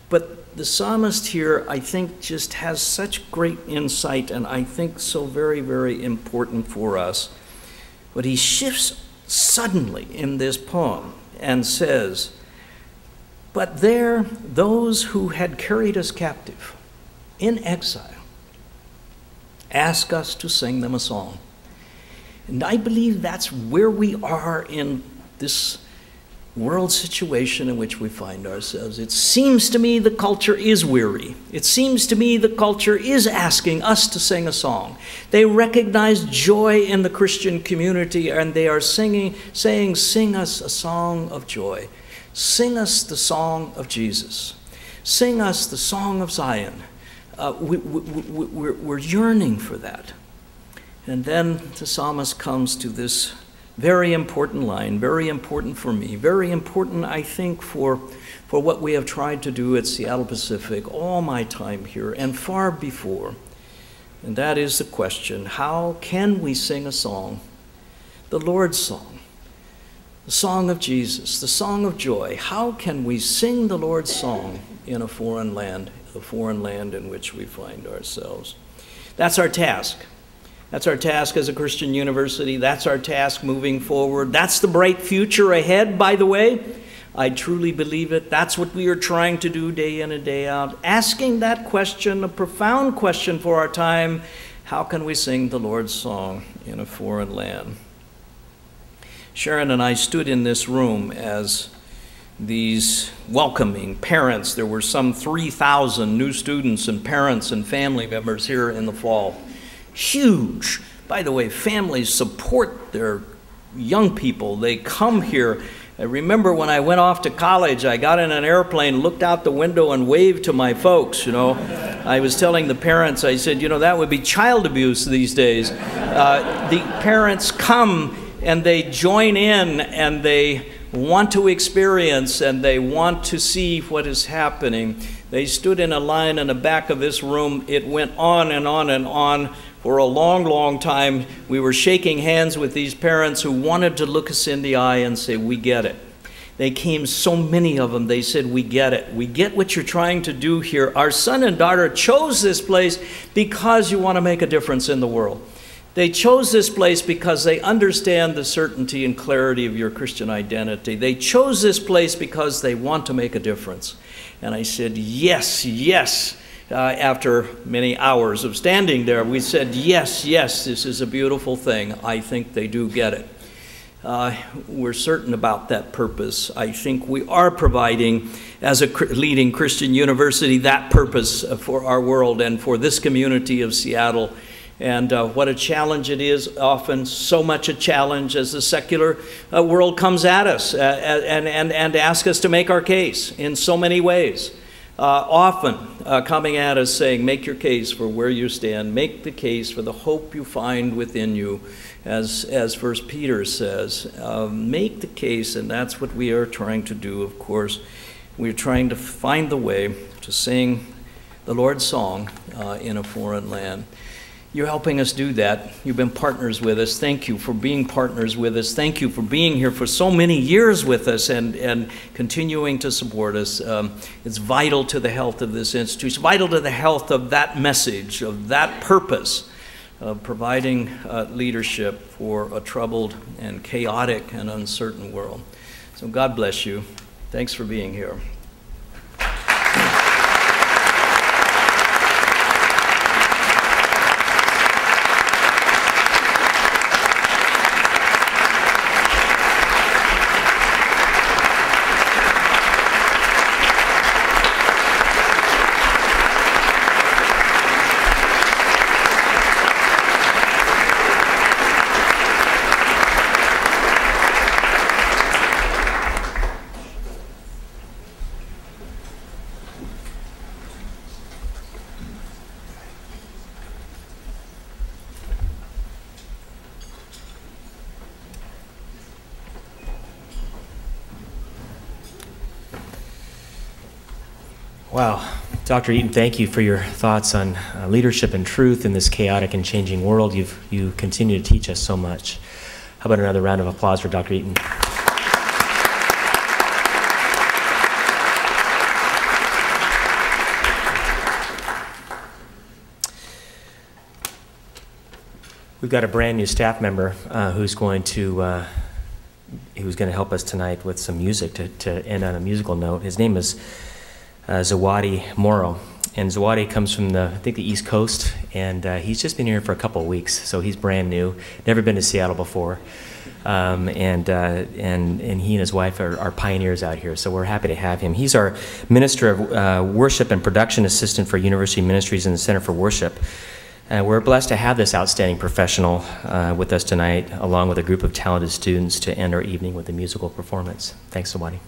But the psalmist here, I think, just has such great insight, and I think so very, very important for us. But he shifts suddenly in this poem and says, but there, those who had carried us captive in exile ask us to sing them a song. And I believe that's where we are in this world situation in which we find ourselves. It seems to me the culture is weary. It seems to me the culture is asking us to sing a song. They recognize joy in the Christian community, and they are saying, sing us a song of joy. Sing us the song of Jesus. Sing us the song of Zion. We're yearning for that. And then the psalmist comes to this very important line, very important for me, very important, I think, for what we have tried to do at Seattle Pacific all my time here and far before. And that is the question, how can we sing a song, the Lord's song, the song of Jesus, the song of joy? How can we sing the Lord's song in a foreign land in which we find ourselves? That's our task. That's our task as a Christian university. That's our task moving forward. That's the bright future ahead, by the way. I truly believe it. That's what we are trying to do day in and day out. Asking that question, a profound question for our time, how can we sing the Lord's song in a foreign land? Sharon and I stood in this room as these welcoming parents. There were some 3,000 new students and parents and family members here in the fall. Huge. By the way, families support their young people. They come here. I remember when I went off to college, I got in an airplane, looked out the window, and waved to my folks, I was telling the parents, I said, that would be child abuse these days. The parents come and they join in and they want to experience and they want to see what is happening. They stood in a line in the back of this room. It went on and on and on for a long, long time. We were shaking hands with these parents who wanted to look us in the eye and say, we get it. They came, so many of them, they said, we get it. We get what you're trying to do here. Our son and daughter chose this place because you want to make a difference in the world. They chose this place because they understand the certainty and clarity of your Christian identity. They chose this place because they want to make a difference. And I said, yes, yes. After many hours of standing there, we said, yes, yes, this is a beautiful thing. I think they do get it. We're certain about that purpose. I think we are providing, as a leading Christian university, that purpose for our world and for this community of Seattle. And what a challenge it is, often so much a challenge as the secular world comes at us and asks us to make our case in so many ways. Often coming at us saying, make your case for where you stand, make the case for the hope you find within you, as 1 Peter says. Make the case, and that's what we are trying to do, of course. We're trying to find the way to sing the Lord's song in a foreign land. You're helping us do that. You've been partners with us. Thank you for being partners with us. Thank you for being here for so many years with us and continuing to support us. It's vital to the health of this institution, vital to the health of that message, of that purpose, of providing leadership for a troubled and chaotic and uncertain world. So God bless you. Thanks for being here. Wow. Dr. Eaton, thank you for your thoughts on leadership and truth in this chaotic and changing world. You continue to teach us so much. How about another round of applause for Dr. Eaton? We've got a brand new staff member who's going to help us tonight with some music to end on a musical note. His name is Zawadi Morrow, and Zawadi comes from I think the East Coast, and he's just been here for a couple of weeks, so he's brand new, never been to Seattle before, and he and his wife are pioneers out here, so we're happy to have him. He's our Minister of Worship and Production Assistant for University Ministries and the Center for Worship. We're blessed to have this outstanding professional with us tonight, along with a group of talented students to end our evening with a musical performance. Thanks, Zawadi.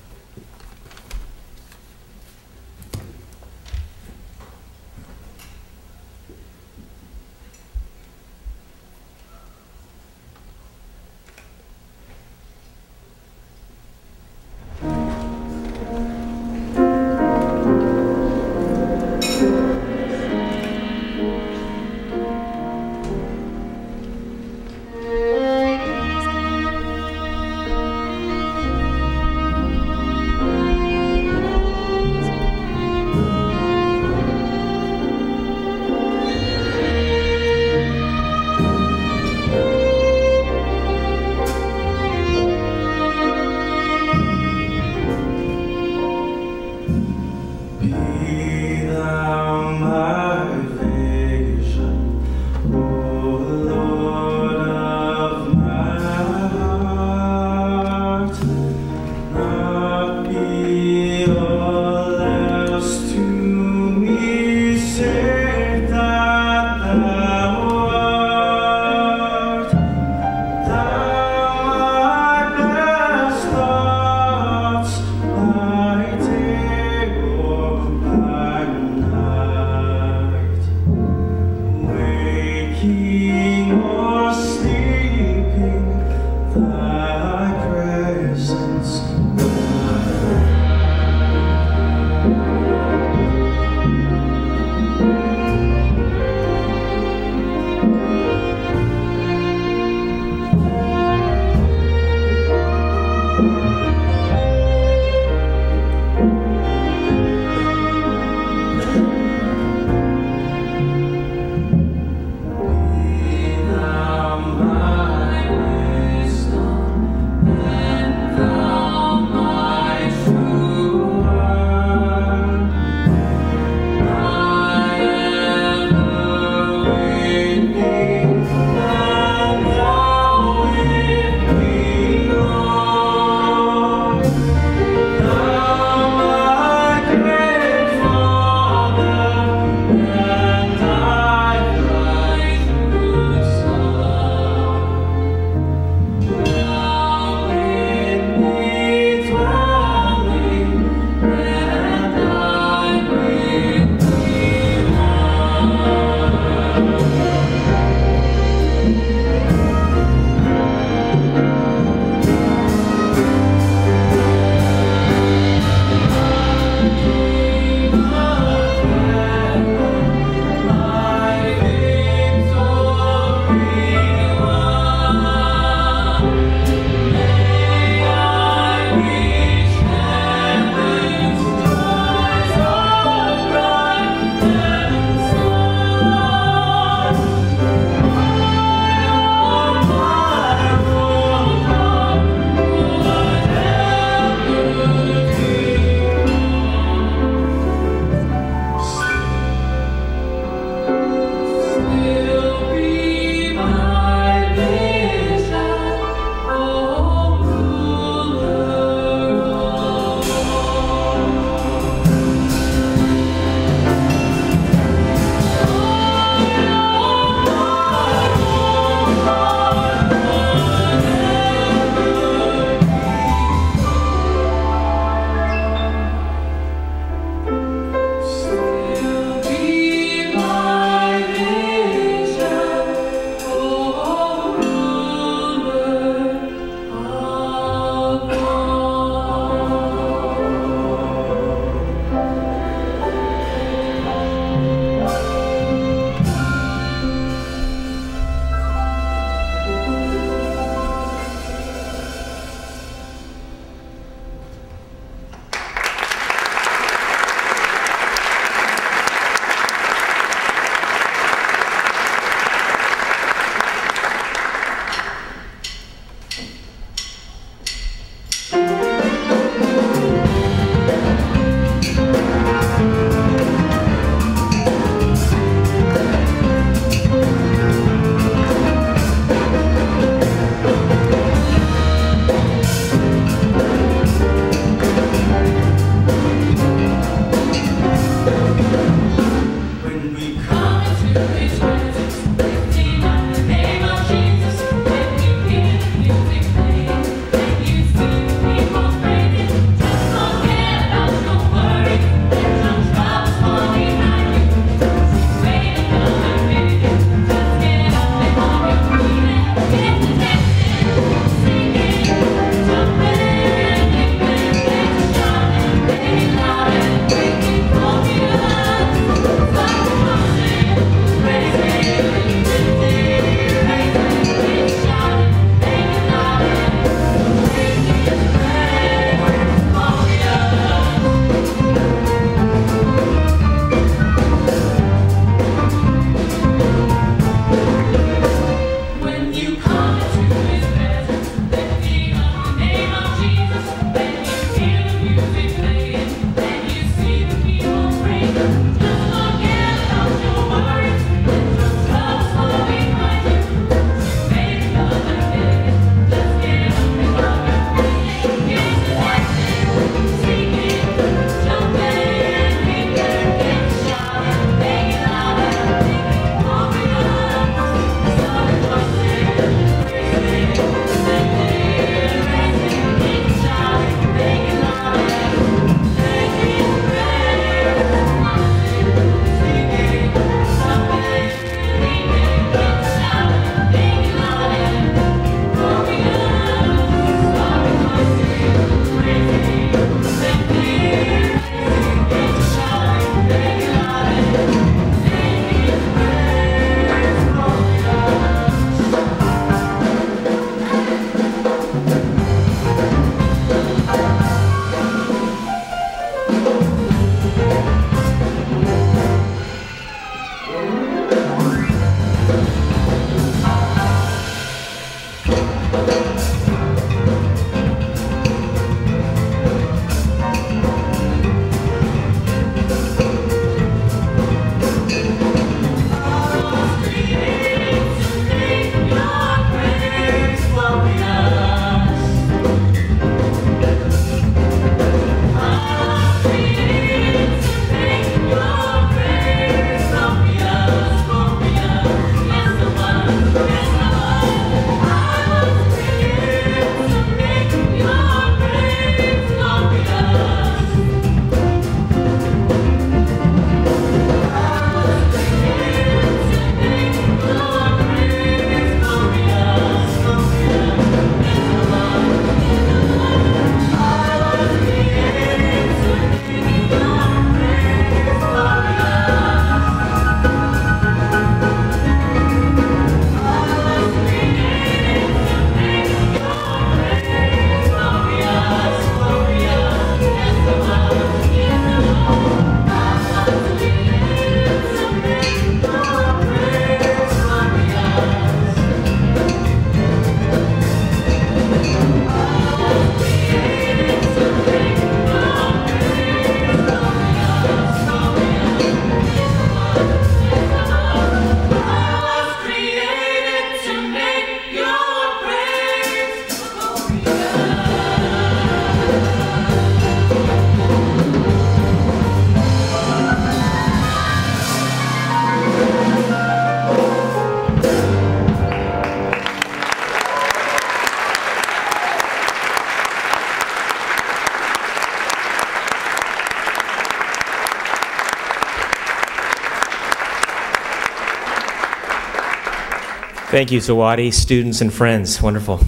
Thank you, Zawadi, students and friends. Wonderful.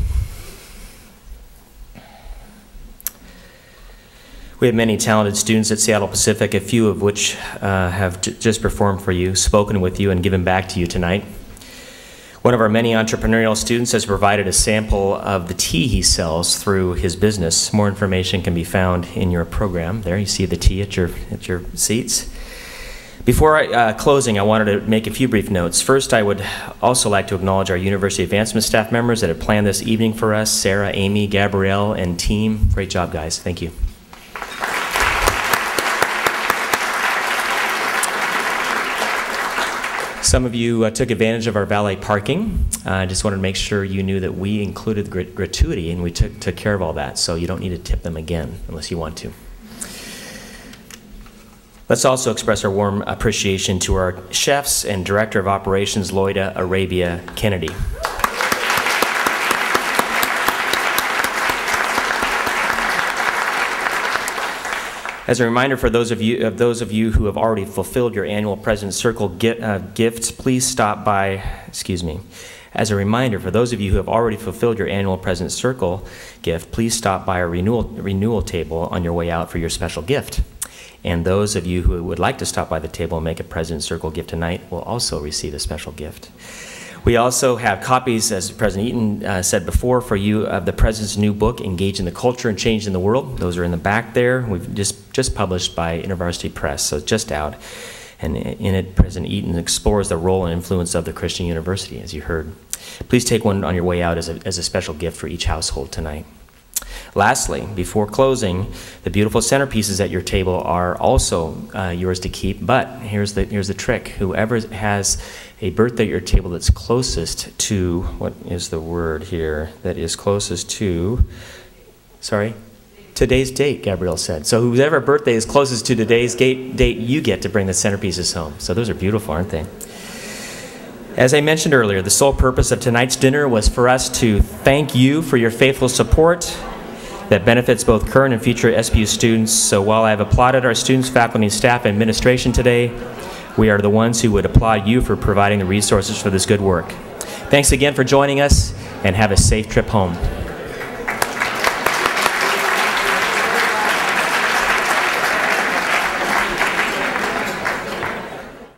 We have many talented students at Seattle Pacific, a few of which have just performed for you, spoken with you, and given back to you tonight. One of our many entrepreneurial students has provided a sample of the tea he sells through his business. More information can be found in your program. There, you see the tea at your seats. Before closing, I wanted to make a few brief notes. First, I would also like to acknowledge our University Advancement staff members that have planned this evening for us, Sarah, Amy, Gabrielle, and team. Great job, guys. Thank you. Some of you took advantage of our valet parking. I just wanted to make sure you knew that we included gratuity, and we took care of all that, so you don't need to tip them again unless you want to. Let's also express our warm appreciation to our chefs and Director of Operations, Loida Arabia Kennedy. As a reminder for those of you who have already fulfilled your annual President's Circle gifts, please stop by, As a reminder for those of you who have already fulfilled your annual President's Circle gift, please stop by our renewal table on your way out for your special gift. And those of you who would like to stop by the table and make a President's Circle gift tonight will also receive a special gift. We also have copies, as President Eaton said before, for you of the President's new book, Engaging the Culture and Changing the World. Those are in the back there. We've just published by University Press, so it's just out. And in it, President Eaton explores the role and influence of the Christian University, as you heard. Please take one on your way out as a special gift for each household tonight. Lastly, before closing, the beautiful centerpieces at your table are also yours to keep, but here's the trick. Whoever has a birthday at your table that's closest to, what is the word here, that is closest to, today's date, Gabrielle said. So whoever birthday is closest to today's date, you get to bring the centerpieces home. So those are beautiful, aren't they? As I mentioned earlier, the sole purpose of tonight's dinner was for us to thank you for your faithful support that benefits both current and future SPU students. So while I have applauded our students, faculty, staff, and administration today, we are the ones who would applaud you for providing the resources for this good work. Thanks again for joining us, and have a safe trip home.